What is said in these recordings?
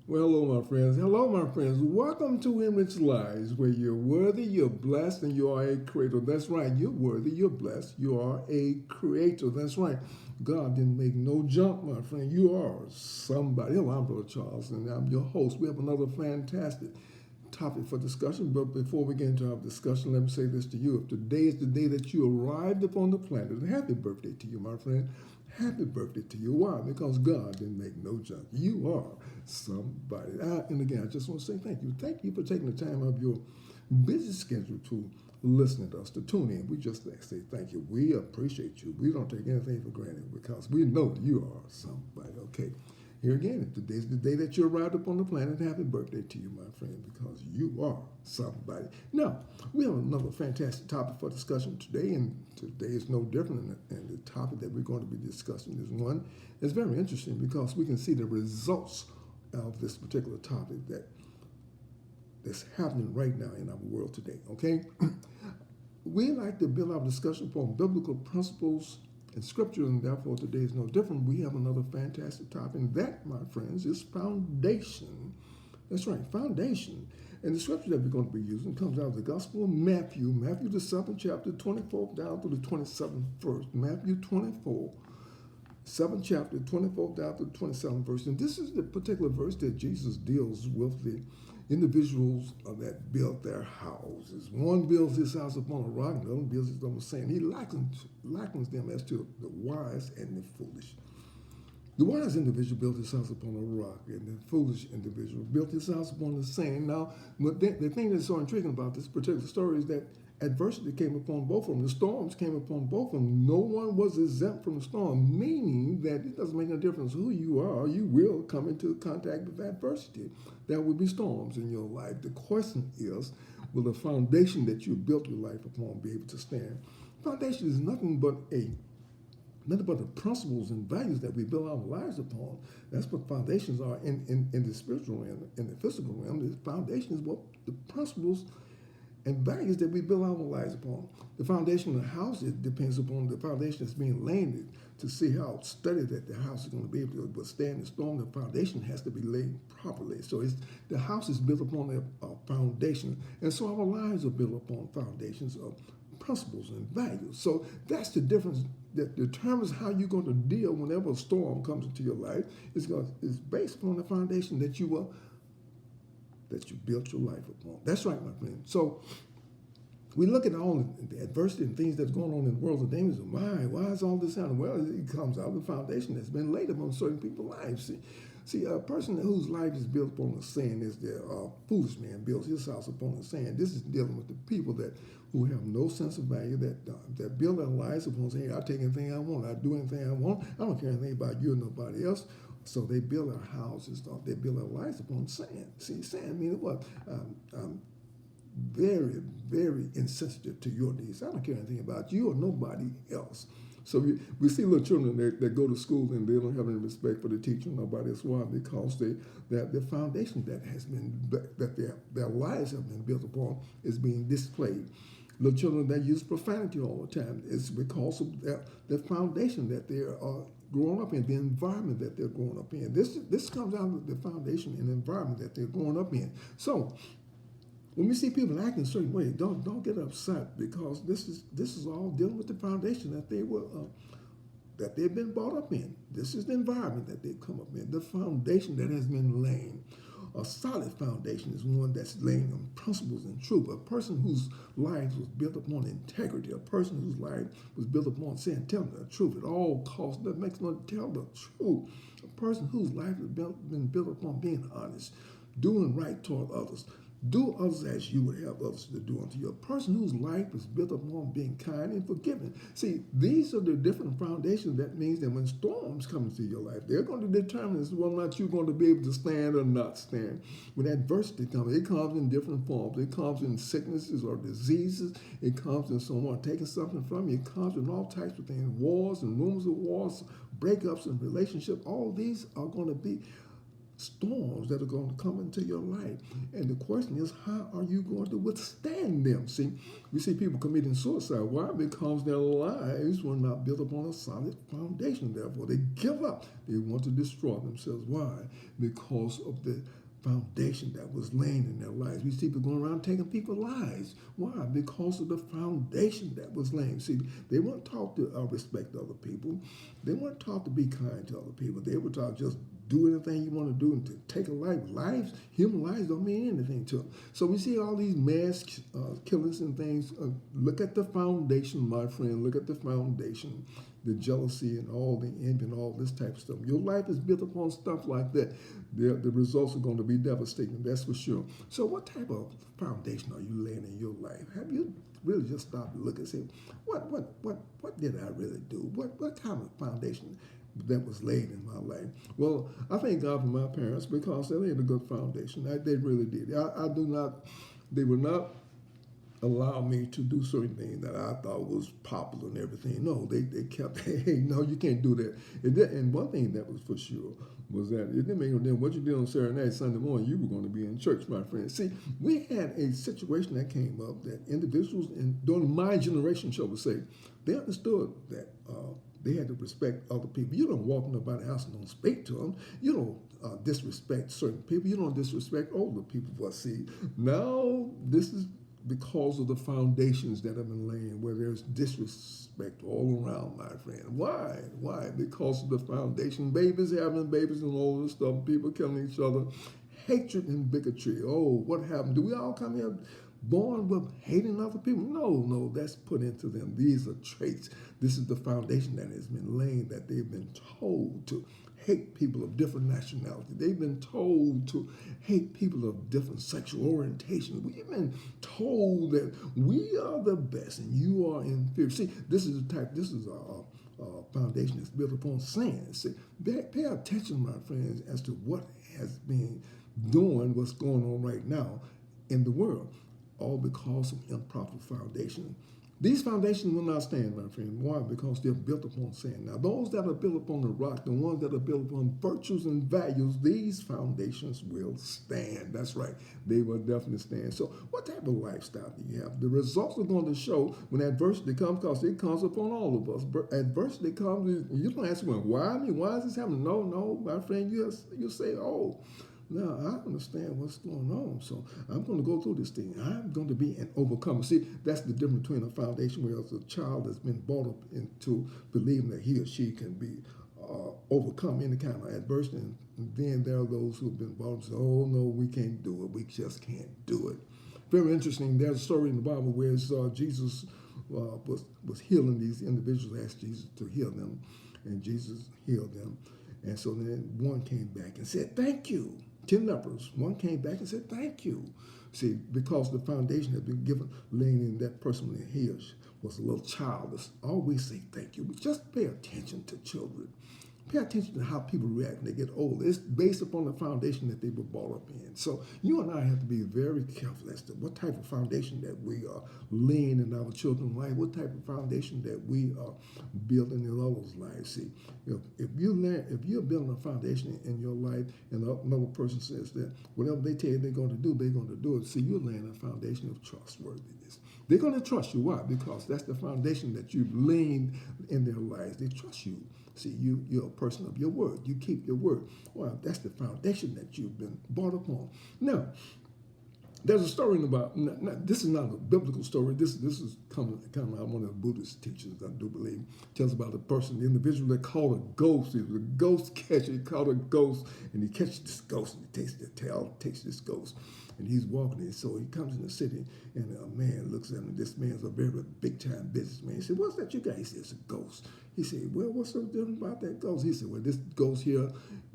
Well, hello, my friends. Hello, my friends. Welcome to Enrich Lives, where you're worthy, you're blessed, and you are a creator. That's right. You're worthy, you're blessed, you are a creator. That's right. God didn't make no junk, my friend. You are somebody. Hello, I'm Brother Charles, and I'm your host. We have another fantastic topic for discussion. But before we get into our discussion, let me say this to you. If today is the day that you arrived upon the planet, happy birthday to you, my friend. Happy birthday to you. Why? Because God didn't make no junk. You are somebody. And again, I just want to say thank you. Thank you for taking the time of your busy schedule to listen to us, to tune in. We just say thank you. We appreciate you. We don't take anything for granted because we know you are somebody. Okay. Here again, if today's the day that you arrived upon the planet, happy birthday to you, my friend, because you are somebody. Now, we have another fantastic topic for discussion today, and today is no different. And the topic that we're going to be discussing is one that's very interesting because we can see the results of this particular topic that's happening right now in our world today. Okay, we like to build our discussion upon biblical principles and scripture, and therefore today is no different. We have another fantastic topic, and that, my friends, is foundation. That's right, foundation. And the scripture that we're going to be using comes out of the Gospel of Matthew, Matthew the 7th chapter, 24th down to the 27th verse. Matthew 24, 7th chapter, 24th down to the 27th verse. And this is the particular verse that Jesus deals with the individuals that built their houses. One builds his house upon a rock, and the other builds it on the sand. He likens them as to the wise and the foolish. The wise individual built his house upon a rock, and the foolish individual built his house upon the sand. Now, the thing that's so intriguing about this particular story is that adversity came upon both of them. The storms came upon both of them. No one was exempt from the storm, meaning that it doesn't make no difference who you are, you will come into contact with adversity. There will be storms in your life. The question is, will the foundation that you built your life upon be able to stand? Foundation is nothing but the principles and values that we build our lives upon. That's what foundations are in the spiritual realm, in the physical realm. The foundation is what the principles and values that we build our lives upon. The foundation of the house, it depends upon the foundation that's being laid to see how steady that the house is going to be able to withstand the storm. The foundation has to be laid properly. So the house is built upon a foundation, and so our lives are built upon foundations of principles and values. So that's the difference that determines how you're going to deal whenever a storm comes into your life. It's based upon the foundation that you built your life upon. That's right, my friend. So we look at all the adversity and things that's going on in the world today. And say, why is all this happening? Well, it comes out of the foundation that's been laid upon certain people's lives. See, a person whose life is built upon the sand is the foolish man builds his house upon the sand. This is dealing with the people who have no sense of value, that build their lives upon saying, I take anything I want, I do anything I want, I don't care anything about you or nobody else. So they build their houses, they build their lives upon sand. See, sand means what? Very, very insensitive to your needs. I don't care anything about you or nobody else. So we see little children that go to school and they don't have any respect for the teacher, nobody else. Why? Because that the foundation that their lives have been built upon is being displayed. Little children that use profanity all the time, it's because of the foundation that they are growing up in, the environment that they're growing up in. This comes out of the foundation and environment that they're growing up in. So when we see people acting a certain way, don't get upset because this is all dealing with the foundation that they've been brought up in. This is the environment that they've come up in, the foundation that has been laid. A solid foundation is one that's laying on principles and truth. A person whose life was built upon integrity, a person whose life was built upon saying, telling the truth at all costs, that makes no tell the truth. A person whose life has been built upon being honest, doing right toward others. Do others as you would have others to do unto you. A person whose life is built upon being kind and forgiving. See, these are the different foundations. That means that when storms come into your life, they're going to determine whether or not you're going to be able to stand or not stand. When adversity comes, it comes in different forms. It comes in sicknesses or diseases. It comes in someone taking something from you. It comes in all types of things, wars and rumors of wars, breakups and relationships. All these are going to be storms that are going to come into your life. And the question is, how are you going to withstand them? See, we see people committing suicide. Why? Because their lives were not built upon a solid foundation. Therefore, they give up. They want to destroy themselves. Why? Because of the foundation that was laying in their lives. We see people going around taking people's lives. Why? Because of the foundation that was laying. See, they weren't taught to respect other people. They weren't taught to be kind to other people. They were taught just do anything you want to do and to take a life. Lives, human lives don't mean anything to them. So we see all these mass killings and things. Look at the foundation, my friend. Look at the foundation. The jealousy and all the envy and all this type of stuff. Your life is built upon stuff like that. The results are going to be devastating, that's for sure. So what type of foundation are you laying in your life? Have you really just stopped and look and say, what did I really do? What kind of foundation that was laid in my life? Well, I thank God for my parents because they laid a good foundation. They really did. They were not allow me to do certain things that I thought was popular and everything. No, they kept, hey, no, you can't do that. And one thing that was for sure was that it didn't make no difference what you did on Saturday night, Sunday morning, you were going to be in church, my friend. See, we had a situation that came up that individuals, during my generation, shall we say, they understood that they had to respect other people. You don't walk in nobody's house and don't speak to them. You don't disrespect certain people. You don't disrespect older people. But see, now this is because of the foundations that have been laying where there's disrespect all around, my friend. Why? Why? Because of the foundation. Babies having babies and all this stuff, people killing each other, hatred and bigotry. Oh, what happened? Do we all come here born with hating other people? No, that's put into them. These are traits. This is the foundation that has been laid, that they've been told to hate people of different nationality. They've been told to hate people of different sexual orientation. We've been told that we are the best and you are inferior. See, this is a foundation that's built upon sin. See, pay attention, my friends, as to what has been doing, what's going on right now in the world, all because of improper foundation. These foundations will not stand, my friend. Why? Because they're built upon sin. Now, those that are built upon the rock, the ones that are built upon virtues and values, these foundations will stand. That's right. They will definitely stand. So what type of lifestyle do you have? The results are going to show when adversity comes, because it comes upon all of us. Adversity comes, you don't ask, well, why me? Why is this happening? No, my friend, you say, oh, now, I understand what's going on, so I'm going to go through this thing. I'm going to be an overcomer. See, that's the difference between a foundation where a child has been brought up into believing that he or she can be overcome any kind of adversity. And then there are those who have been brought up and say, oh, no, we can't do it. We just can't do it. Very interesting. There's a story in the Bible where Jesus was healing these individuals, asked Jesus to heal them, and Jesus healed them. And so then one came back and said, thank you. 10 lepers. One came back and said, thank you. See, because the foundation had been given, laying in that person when he was a little childless. Always say thank you. But just pay attention to children. Pay attention to how people react when they get older. It's based upon the foundation that they were brought up in. So you and I have to be very careful as to what type of foundation that we are laying in our children's life, what type of foundation that we are building in others' lives. See, if you're building a foundation in your life and another person says that whatever they tell you they're going to do it. See, you're laying a foundation of trustworthiness. They're going to trust you. Why? Because that's the foundation that you've laid in their lives. They trust you. See, you're a person of your word. You keep your word. Well, that's the foundation that you've been brought upon. Now, there's a story about, this is not a biblical story. This is coming out one of the Buddhist teachers, I do believe. It tells about a person, the individual that caught a ghost. He was a ghost catcher. He caught a ghost, and he catches this ghost, and he takes the tail, takes this ghost. And he's walking in. So he comes in the city, and a man looks at him. This man's a very big-time businessman. He said, what's that you got? He said, it's a ghost. He said, well, what's so different about that ghost? He said, well, this ghost here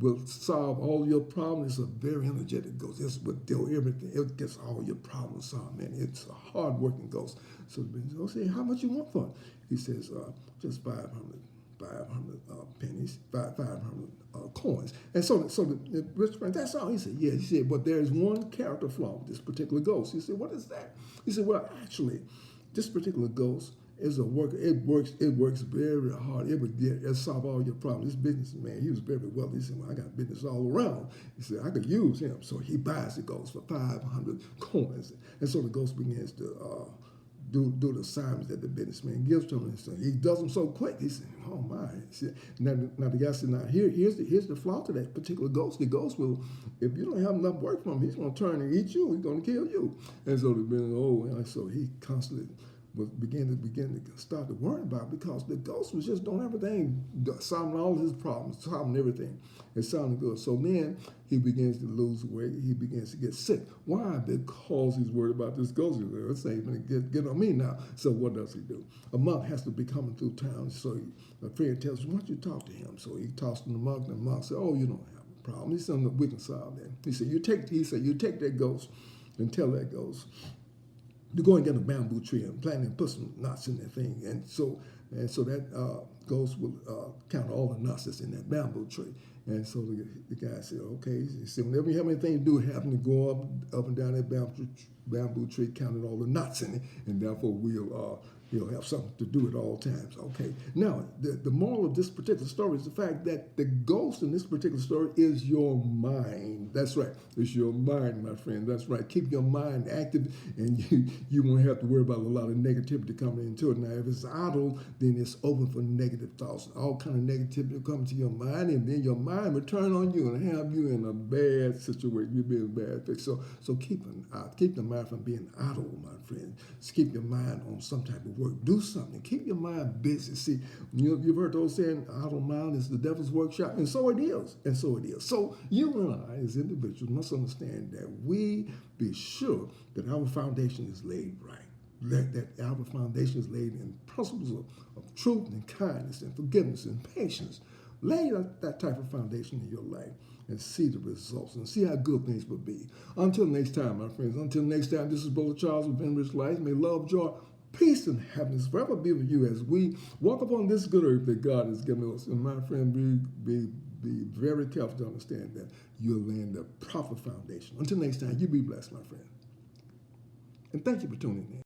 will solve all your problems. It's a very energetic ghost. This will do everything. It gets all your problems solved, man. It's a hard-working ghost. So the man said, how much you want for it? He says, just 500 pennies, 500 coins. And so the rich man, that's all. He said, yeah. He said, but there's one character flaw with this particular ghost. He said, what is that? He said, well, actually, this particular ghost It's a work. It works. It works very hard. It solve all your problems. This businessman, he was very wealthy. He said, "Well, I got business all around." He said, "I could use him." So he buys the ghost for 500 coins, and so the ghost begins to do the assignments that the businessman gives to him. And so he does them so quick. He said, "Oh my!" He said, now the guy said, "Now here's the flaw to that particular ghost. The ghost will, if you don't have enough work from him, he's going to turn and eat you. He's going to kill you." And so the business, and so he constantly was began to start to worry about it, because the ghost was just doing everything, solving all his problems, solving everything. It sounded good. So then he begins to lose weight. He begins to get sick. Why? Because he's worried about this ghost. It's ain't gonna get on me now. So what does he do? A monk has to be coming through town. So a friend tells him, "Why don't you talk to him?" So he talks to the monk, and the monk said, "Oh, you don't have a problem." He said, "We can solve that." He said, "You take that ghost and tell that ghost to go and get a bamboo tree and plant it and put some nuts in that thing." And so that ghost will count all the nuts that's in that bamboo tree. And so the guy said, "Okay." He said, "Whenever you have anything to do, happen to go up and down that bamboo tree, counting all the nuts in it, and therefore we'll have something to do at all times." Okay. Now, the moral of this particular story is the fact that the ghost in this particular story is your mind. That's right. It's your mind, my friend. That's right. Keep your mind active, and you won't have to worry about a lot of negativity coming into it. Now, if it's idle, then it's open for negative thoughts. All kind of negativity come to your mind, and then your mind will turn on you and have you in a bad situation. You'll be in a bad fix. So keep the mind from being idle, my friend. Just keep your mind on some type of work. Do something. Keep your mind busy. See, you've heard those saying, "Idle mind is the devil's workshop," and so it is. And so it is. So you and I, as individuals, must understand that we be sure that our foundation is laid right. That our foundation is laid in principles of truth and kindness and forgiveness and patience. Lay that type of foundation in your life and see the results and see how good things will be. Until next time, my friends. Until next time, this is Brother Charles with Enriched Life. May love, joy, peace, and happiness forever be with you as we walk upon this good earth that God has given us. And my friend, be very careful to understand that you're laying the proper foundation. Until next time, you be blessed, my friend. And thank you for tuning in.